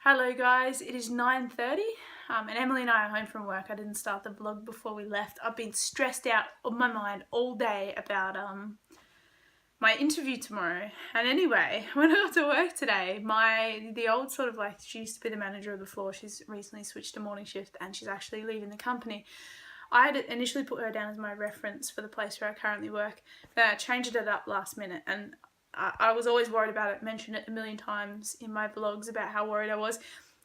Hello guys, it is 9:30 and Emily and I are home from work. I didn't start the vlog before we left. I've been stressed out on my mind all day about my interview tomorrow. And anyway, when I got to work today, the old sort of like, she used to be the manager of the floor. She's recently switched to morning shift and she's actually leaving the company. I had initially put her down as my reference for the place where I currently work, but I changed it up last minute, and I was always worried about it, mentioned it a million times in my vlogs about how worried I was.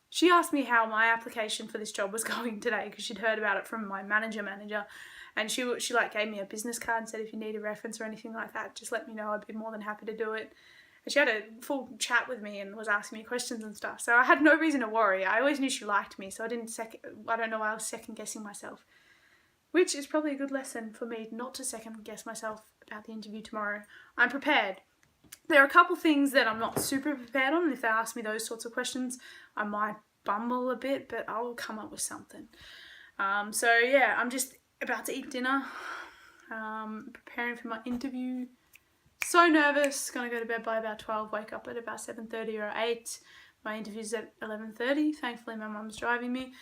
She asked me how my application for this job was going today because she'd heard about it from my manager, and she like gave me a business card and said, if you need a reference or anything like that, just let me know, I'd be more than happy to do it. And she had a full chat with me and was asking me questions and stuff, so I had no reason to worry. I always knew she liked me, so I don't know why I was second guessing myself. Which is probably a good lesson for me not to second guess myself about the interview tomorrow. I'm prepared. There are a couple things that I'm not super prepared on, and if they ask me those sorts of questions, I might bumble a bit, but I'll come up with something. So yeah, I'm just about to eat dinner, preparing for my interview. So nervous, gonna go to bed by about 12, wake up at about 7:30 or 8. My interview's at 11:30, thankfully my mum's driving me.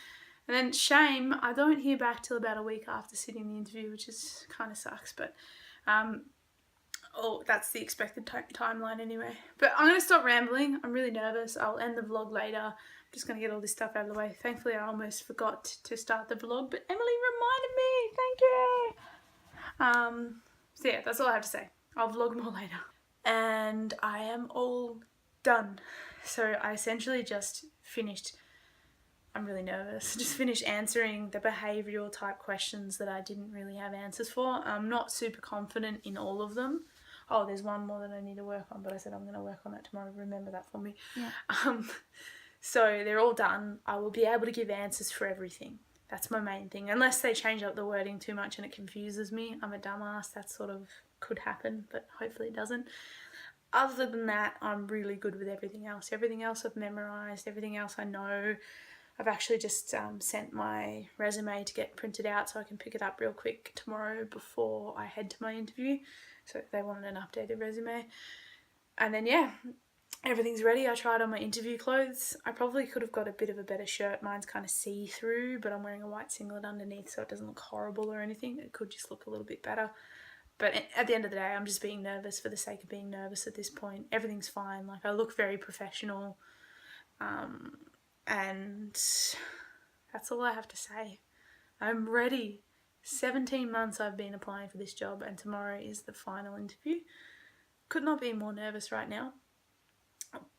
And then shame, I don't hear back till about a week after sitting the interview, which is kind of sucks, but that's the expected timeline anyway. But I'm going to stop rambling. I'm really nervous. I'll end the vlog later. I'm just going to get all this stuff out of the way. Thankfully, I almost forgot to start the vlog, but Emily reminded me. Thank you. So yeah, that's all I have to say. I'll vlog more later. And I am all done. So I essentially just finished. I'm really nervous. Just finished answering the behavioural type questions that I didn't really have answers for. I'm not super confident in all of them. Oh, there's one more that I need to work on, but I said I'm going to work on that tomorrow. Remember that for me. Yeah. So they're all done. I will be able to give answers for everything. That's my main thing. Unless they change up the wording too much and it confuses me. I'm a dumbass. That sort of could happen, but hopefully it doesn't. Other than that, I'm really good with everything else. Everything else I've memorised. Everything else I know. I've actually just sent my resume to get printed out so I can pick it up real quick tomorrow before I head to my interview. So if they wanted an updated resume. And then yeah, everything's ready. I tried on my interview clothes. I probably could have got a bit of a better shirt. Mine's kind of see-through, but I'm wearing a white singlet underneath so it doesn't look horrible or anything. It could just look a little bit better. But at the end of the day, I'm just being nervous for the sake of being nervous at this point. Everything's fine. Like, I look very professional. And that's all I have to say. I'm ready. 17 months I've been applying for this job, and tomorrow is the final interview. Could not be more nervous right now.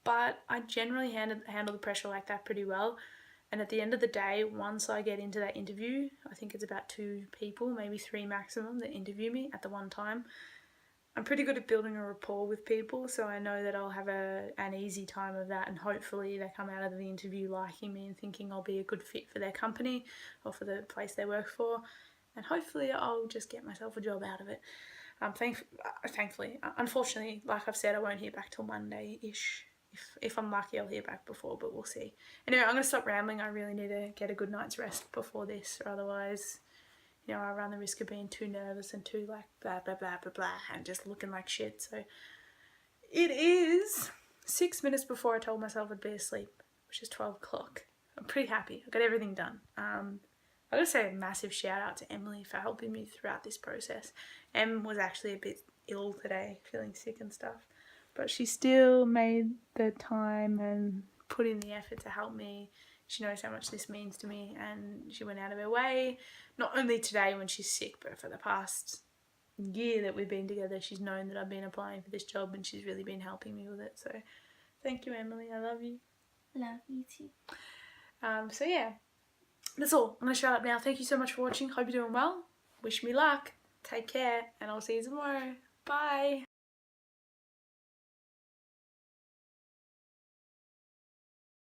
But I generally handle the pressure like that pretty well. And at the end of the day, once I get into that interview, I think it's about 2 people, maybe 3 maximum, that interview me at the one time. I'm pretty good at building a rapport with people, so I know that I'll have an easy time of that, and hopefully they come out of the interview liking me and thinking I'll be a good fit for their company or for the place they work for, and hopefully I'll just get myself a job out of it. Thankfully. Unfortunately, like I've said, I won't hear back till Monday-ish. If I'm lucky, I'll hear back before, but we'll see. Anyway, I'm going to stop rambling. I really need to get a good night's rest before this, or otherwise, you know, I run the risk of being too nervous and too like blah, blah, blah, blah, blah, and just looking like shit. So it is 6 minutes before I told myself I'd be asleep, which is 12 o'clock. I'm pretty happy. I got everything done. I gotta say a massive shout out to Emily for helping me throughout this process. Em was actually a bit ill today, feeling sick and stuff, but she still made the time and put in the effort to help me. She knows how much this means to me, and she went out of her way, not only today when she's sick, but for the past year that we've been together. She's known that I've been applying for this job, and she's really been helping me with it. So thank you, Emily. I love you. Love you too. So yeah, that's all. I'm going to shut up now. Thank you so much for watching. Hope you're doing well. Wish me luck. Take care, and I'll see you tomorrow. Bye.